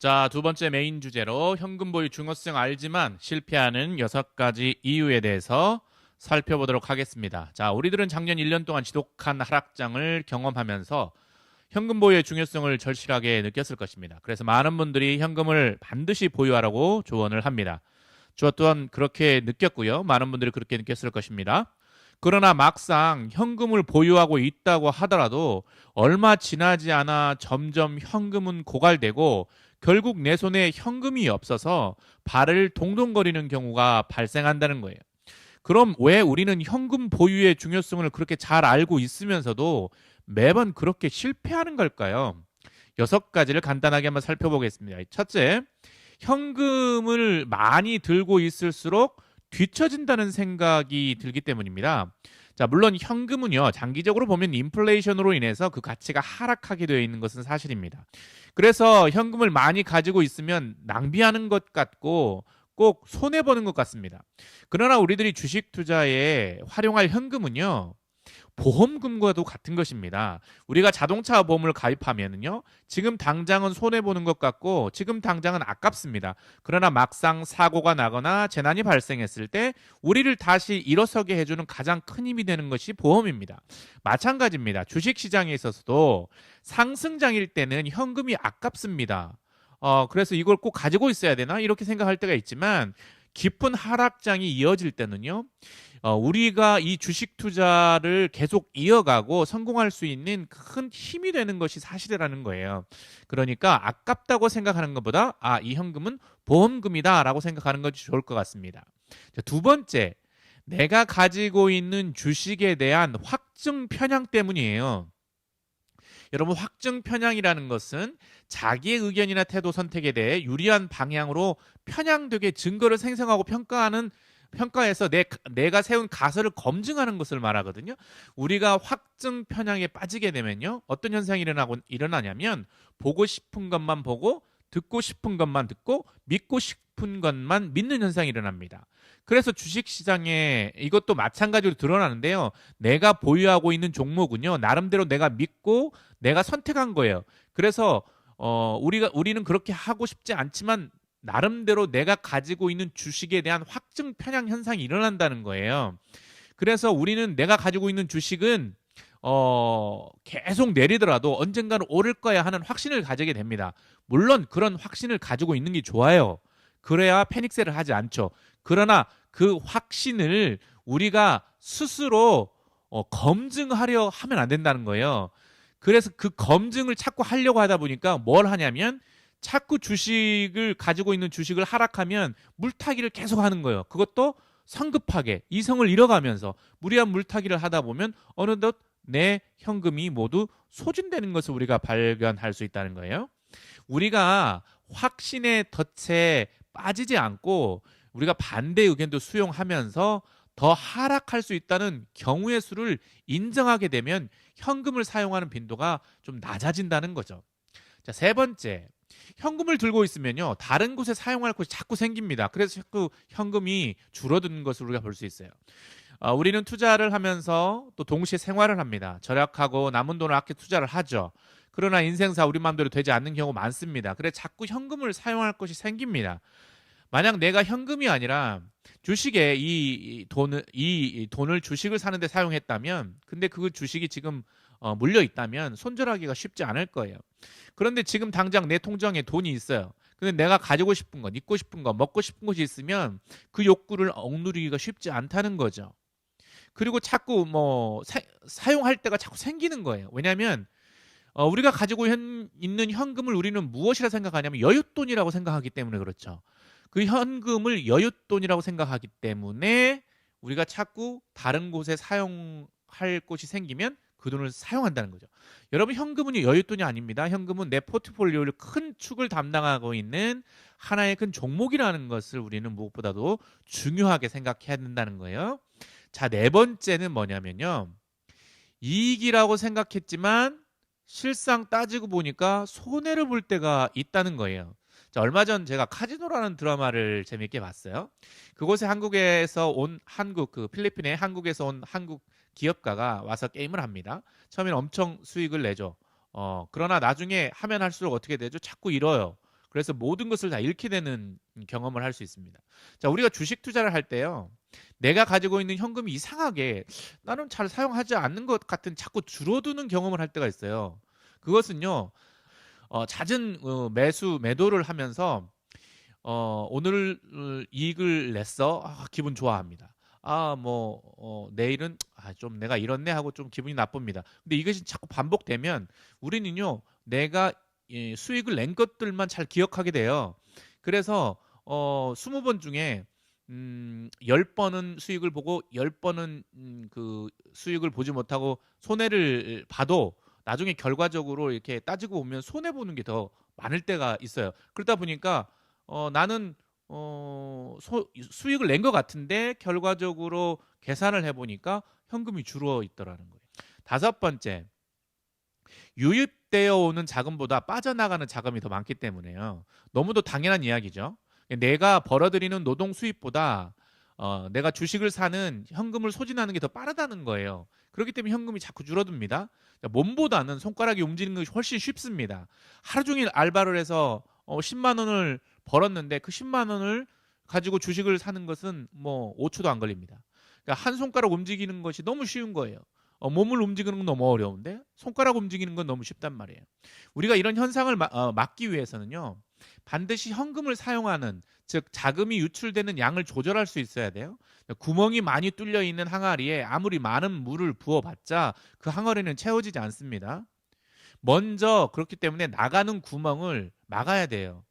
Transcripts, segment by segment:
자, 두 번째 메인 주제로 현금 보유 중요성 알지만 실패하는 6가지 이유에 대해서 살펴보도록 하겠습니다. 자, 우리들은 작년 1년 동안 지독한 하락장을 경험하면서 현금 보유의 중요성을 절실하게 느꼈을 것입니다. 그래서 많은 분들이 현금을 반드시 보유하라고 조언을 합니다. 저 또한 그렇게 느꼈고요. 많은 분들이 그렇게 느꼈을 것입니다. 그러나 막상 현금을 보유하고 있다고 하더라도 얼마 지나지 않아 점점 현금은 고갈되고 결국 내 손에 현금이 없어서 발을 동동거리는 경우가 발생한다는 거예요. 그럼 왜 우리는 현금 보유의 중요성을 그렇게 잘 알고 있으면서도 매번 그렇게 실패하는 걸까요? 6가지를 간단하게 한번 살펴보겠습니다. 첫째, 현금을 많이 들고 있을수록 뒤처진다는 생각이 들기 때문입니다. 자, 물론 현금은요, 장기적으로 보면 인플레이션으로 인해서 그 가치가 하락하게 되어 있는 것은 사실입니다. 그래서 현금을 많이 가지고 있으면 낭비하는 것 같고 꼭 손해보는 것 같습니다. 그러나 우리들이 주식 투자에 활용할 현금은요, 보험금과도 같은 것입니다. 우리가 자동차 보험을 가입하면요, 지금 당장은 손해보는 것 같고 지금 당장은 아깝습니다. 그러나 막상 사고가 나거나 재난이 발생했을 때 우리를 다시 일어서게 해주는 가장 큰 힘이 되는 것이 보험입니다. 마찬가지입니다. 주식시장에 있어서도 상승장일 때는 현금이 아깝습니다. 그래서 이걸 꼭 가지고 있어야 되나? 이렇게 생각할 때가 있지만 깊은 하락장이 이어질 때는요, 우리가 이 주식 투자를 계속 이어가고 성공할 수 있는 큰 힘이 되는 것이 사실이라는 거예요. 그러니까 아깝다고 생각하는 것보다 이 현금은 보험금이다라고 생각하는 것이 좋을 것 같습니다. 자, 두 번째, 내가 가지고 있는 주식에 대한 확증 편향 때문이에요. 여러분, 확증 편향이라는 것은 자기의 의견이나 태도 선택에 대해 유리한 방향으로 편향되게 증거를 생성하고 평가해서 내가 세운 가설을 검증하는 것을 말하거든요. 우리가 확증 편향에 빠지게 되면요, 어떤 현상이 일어나냐면 보고 싶은 것만 보고 듣고 싶은 것만 듣고 믿고 싶은 것만 믿는 현상이 일어납니다. 그래서 주식시장에 이것도 마찬가지로 드러나는데요. 내가 보유하고 있는 종목은요, 나름대로 내가 믿고 내가 선택한 거예요. 그래서 우리는 그렇게 하고 싶지 않지만 나름대로 내가 가지고 있는 주식에 대한 확증 편향 현상이 일어난다는 거예요. 그래서 우리는 내가 가지고 있는 주식은 계속 내리더라도 언젠가는 오를 거야 하는 확신을 가지게 됩니다. 물론 그런 확신을 가지고 있는 게 좋아요. 그래야 패닉셀을 하지 않죠. 그러나 그 확신을 우리가 스스로 검증하려 하면 안 된다는 거예요. 그래서 그 검증을 자꾸 하려고 하다 보니까 뭘 하냐면 자꾸 주식을 가지고 있는 주식을 하락하면 물타기를 계속 하는 거예요. 그것도 성급하게 이성을 잃어가면서 무리한 물타기를 하다 보면 어느덧 내 현금이 모두 소진되는 것을 우리가 발견할 수 있다는 거예요. 우리가 확신의 덫에 빠지지 않고 우리가 반대 의견도 수용하면서 더 하락할 수 있다는 경우의 수를 인정하게 되면 현금을 사용하는 빈도가 좀 낮아진다는 거죠. 자, 세 번째, 현금을 들고 있으면요, 다른 곳에 사용할 곳이 자꾸 생깁니다. 그래서 자꾸 현금이 줄어드는 것을 우리가 볼 수 있어요. 우리는 투자를 하면서 또 동시에 생활을 합니다. 절약하고 남은 돈을 아껴 투자를 하죠. 그러나 인생사 우리 마음대로 되지 않는 경우 많습니다. 그래서 자꾸 현금을 사용할 것이 생깁니다. 만약 내가 현금이 아니라 주식에 이 돈을 주식을 사는데 사용했다면, 근데 그 주식이 지금 물려 있다면 손절하기가 쉽지 않을 거예요. 그런데 지금 당장 내 통장에 돈이 있어요. 근데 내가 가지고 싶은 것, 입고 싶은 것, 먹고 싶은 것이 있으면 그 욕구를 억누르기가 쉽지 않다는 거죠. 그리고 자꾸 사용할 때가 자꾸 생기는 거예요. 왜냐하면 우리가 가지고 있는 현금을 우리는 무엇이라 생각하냐면 여윳돈이라고 생각하기 때문에 그렇죠. 그 현금을 여윳돈이라고 생각하기 때문에 우리가 자꾸 다른 곳에 사용할 곳이 생기면 그 돈을 사용한다는 거죠. 여러분, 현금은 여윳돈이 아닙니다. 현금은 내 포트폴리오를 큰 축을 담당하고 있는 하나의 큰 종목이라는 것을 우리는 무엇보다도 중요하게 생각해야 된다는 거예요. 자, 네 번째는 뭐냐면요, 이익이라고 생각했지만 실상 따지고 보니까 손해를 볼 때가 있다는 거예요. 자, 얼마 전 제가 카지노라는 드라마를 재밌게 봤어요. 그곳에 필리핀에 한국에서 온 한국 기업가가 와서 게임을 합니다. 처음에는 엄청 수익을 내죠. 그러나 나중에 하면 할수록 어떻게 되죠? 자꾸 잃어요. 그래서 모든 것을 다 잃게 되는 경험을 할 수 있습니다. 자, 우리가 주식 투자를 할 때요. 내가 가지고 있는 현금이 이상하게 나는 잘 사용하지 않는 것 같은 자꾸 줄어드는 경험을 할 때가 있어요. 그것은요. 잦은 매도를 하면서 오늘 이익을 냈어. 기분 좋아합니다. 내일은 좀 내가 잃었네 하고 좀 기분이 나쁩니다. 근데 이것이 자꾸 반복되면 우리는요, 내가 수익을 낸 것들만 잘 기억하게 돼요. 그래서 20번 중에 10번은 수익을 보고 10번은 그 수익을 보지 못하고 손해를 봐도 나중에 결과적으로 이렇게 따지고 보면 손해 보는 게 더 많을 때가 있어요. 그러다 보니까 나는 수익을 낸 것 같은데 결과적으로 계산을 해보니까 현금이 줄어 있더라는 거예요. 다섯 번째, 유입되어 오는 자금보다 빠져나가는 자금이 더 많기 때문에요. 너무도 당연한 이야기죠. 내가 벌어들이는 노동 수입보다 내가 주식을 사는 현금을 소진하는 게 더 빠르다는 거예요. 그렇기 때문에 현금이 자꾸 줄어듭니다. 몸보다는 손가락이 움직이는 것이 훨씬 쉽습니다. 하루 종일 알바를 해서 10만 원을 벌었는데 그 10만 원을 가지고 주식을 사는 것은 뭐 5초도 안 걸립니다. 그러니까 한 손가락 움직이는 것이 너무 쉬운 거예요. 몸을 움직이는 건 너무 어려운데 손가락 움직이는 건 너무 쉽단 말이에요. 우리가 이런 현상을 막기 위해서는요. 반드시 현금을 사용하는, 즉 자금이 유출되는 양을 조절할 수 있어야 돼요. 구멍이 많이 뚫려 있는 항아리에 아무리 많은 물을 부어봤자 그 항아리는 채워지지 않습니다. 먼저 그렇기 때문에 나가는 구멍을 막아야 돼요.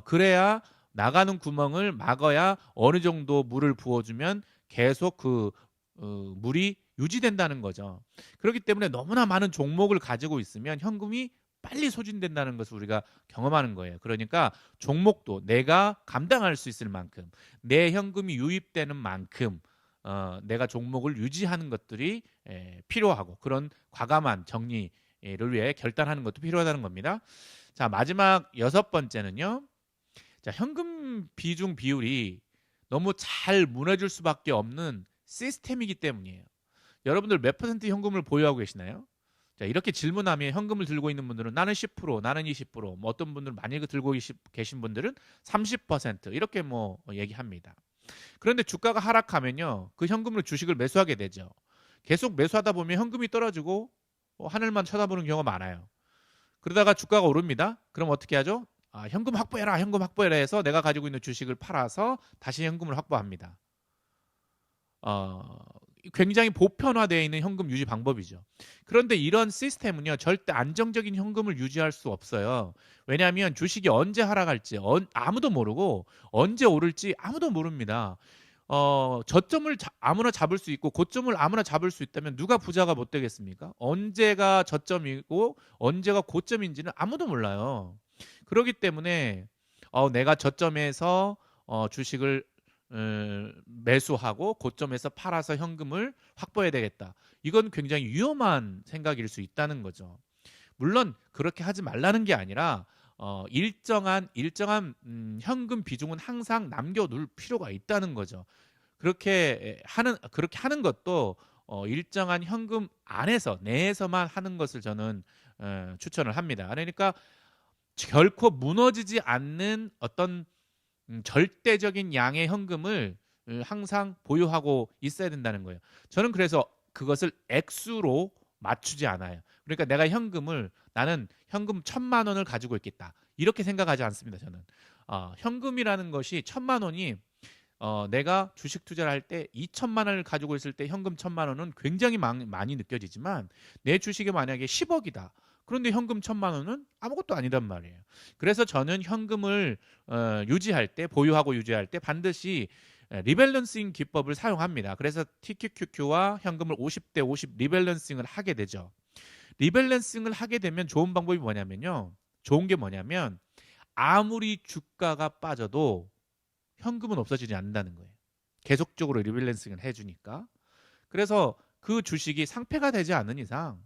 그래야 나가는 구멍을 막아야 어느 정도 물을 부어주면 계속 그 물이 유지된다는 거죠. 그렇기 때문에 너무나 많은 종목을 가지고 있으면 현금이 빨리 소진된다는 것을 우리가 경험하는 거예요. 그러니까 종목도 내가 감당할 수 있을 만큼 내 현금이 유입되는 만큼 내가 종목을 유지하는 것들이 필요하고 그런 과감한 정리를 위해 결단하는 것도 필요하다는 겁니다. 자, 마지막 여섯 번째는요. 자, 현금 비중 비율이 너무 잘 무너질 수밖에 없는 시스템이기 때문이에요. 여러분들 몇 퍼센트 현금을 보유하고 계시나요? 자, 이렇게 질문하면 현금을 들고 있는 분들은 나는 10%, 나는 20%, 뭐 어떤 분들은 만약에 들고 계신 분들은 30% 이렇게 뭐 얘기합니다. 그런데 주가가 하락하면요, 그 현금으로 주식을 매수하게 되죠. 계속 매수하다 보면 현금이 떨어지고 하늘만 쳐다보는 경우가 많아요. 그러다가 주가가 오릅니다. 그럼 어떻게 하죠? 현금 확보해라, 현금 확보해라 해서 내가 가지고 있는 주식을 팔아서 다시 현금을 확보합니다. 굉장히 보편화되어 있는 현금 유지 방법이죠. 그런데 이런 시스템은요, 절대 안정적인 현금을 유지할 수 없어요. 왜냐하면 주식이 언제 하락할지 아무도 모르고 언제 오를지 아무도 모릅니다. 저점을 아무나 잡을 수 있고 고점을 아무나 잡을 수 있다면 누가 부자가 못 되겠습니까? 언제가 저점이고 언제가 고점인지는 아무도 몰라요. 그렇기 때문에 내가 저점에서 주식을 매수하고 고점에서 팔아서 현금을 확보해야 되겠다. 이건 굉장히 위험한 생각일 수 있다는 거죠. 물론 그렇게 하지 말라는 게 아니라 일정한 현금 비중은 항상 남겨둘 필요가 있다는 거죠. 그렇게 하는 것도 일정한 현금 안에서 내에서만 하는 것을 저는 추천을 합니다. 그러니까 결코 무너지지 않는 어떤 절대적인 양의 현금을 항상 보유하고 있어야 된다는 거예요. 저는 그래서 그것을 액수로 맞추지 않아요. 그러니까 내가 나는 현금 1,000만 원을 가지고 있겠다. 이렇게 생각하지 않습니다. 저는 현금이라는 것이 1,000만 원이 내가 주식 투자를 할 때 2천만 원을 가지고 있을 때 현금 1,000만 원은 굉장히 많이 느껴지지만 내 주식이 만약에 10억이다. 그런데 현금 1,000만 원은 아무것도 아니단 말이에요. 그래서 저는 현금을 보유하고 유지할 때 반드시 리밸런싱 기법을 사용합니다. 그래서 TQQQ와 현금을 50대 50 리밸런싱을 하게 되죠. 리밸런싱을 하게 되면 좋은 방법이 뭐냐면요. 좋은 게 뭐냐면 아무리 주가가 빠져도 현금은 없어지지 않는다는 거예요. 계속적으로 리밸런싱을 해주니까. 그래서 그 주식이 상폐가 되지 않는 이상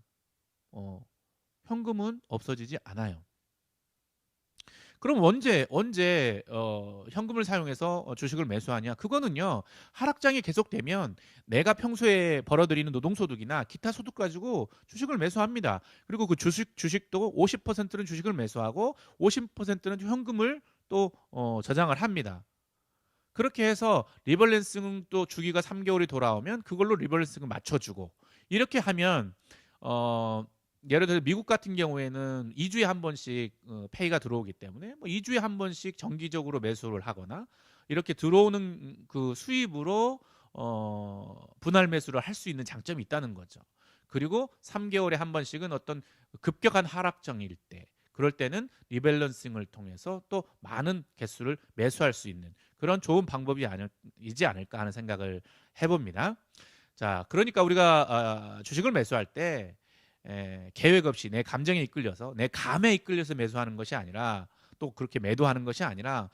현금은 없어지지 않아요. 그럼 언제 현금을 사용해서 주식을 매수하냐? 그거는요. 하락장이 계속되면 내가 평소에 벌어들이는 노동소득이나 기타 소득 가지고 주식을 매수합니다. 그리고 그 주식도 50%는 주식을 매수하고 50%는 현금을 또 저장을 합니다. 그렇게 해서 리밸런싱 또 주기가 3개월이 돌아오면 그걸로 리밸런싱을 맞춰주고 이렇게 하면 어, 예를 들어 미국 같은 경우에는 2주에 한 번씩 페이가 들어오기 때문에 뭐 2주에 한 번씩 정기적으로 매수를 하거나 이렇게 들어오는 그 수입으로 분할 매수를 할 수 있는 장점이 있다는 거죠. 그리고 3개월에 한 번씩은 어떤 급격한 하락장일 때 그럴 때는 리밸런싱을 통해서 또 많은 개수를 매수할 수 있는 그런 좋은 방법이 이지 않을까 하는 생각을 해봅니다. 자, 그러니까 우리가 주식을 매수할 때 계획 없이 내 감정에 이끌려서 내 감에 이끌려서 매수하는 것이 아니라 또 그렇게 매도하는 것이 아니라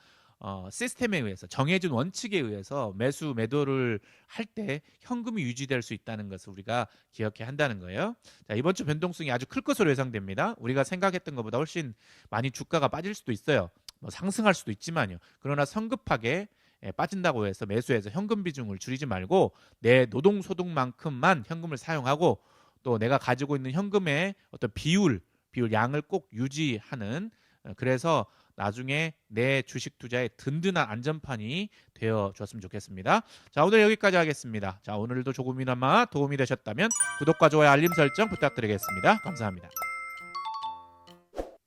시스템에 의해서 정해진 원칙에 의해서 매도를 할 때 현금이 유지될 수 있다는 것을 우리가 기억해야 한다는 거예요. 자, 이번 주 변동성이 아주 클 것으로 예상됩니다. 우리가 생각했던 것보다 훨씬 많이 주가가 빠질 수도 있어요. 뭐 상승할 수도 있지만요. 그러나 성급하게 빠진다고 해서 매수해서 현금 비중을 줄이지 말고 내 노동 소득만큼만 현금을 사용하고 또 내가 가지고 있는 현금의 어떤 비율 양을 꼭 유지하는 그래서 나중에 내 주식 투자의 든든한 안전판이 되어 줬으면 좋겠습니다. 자, 오늘 여기까지 하겠습니다. 자, 오늘도 조금이나마 도움이 되셨다면 구독과 좋아요 알림 설정 부탁드리겠습니다. 감사합니다.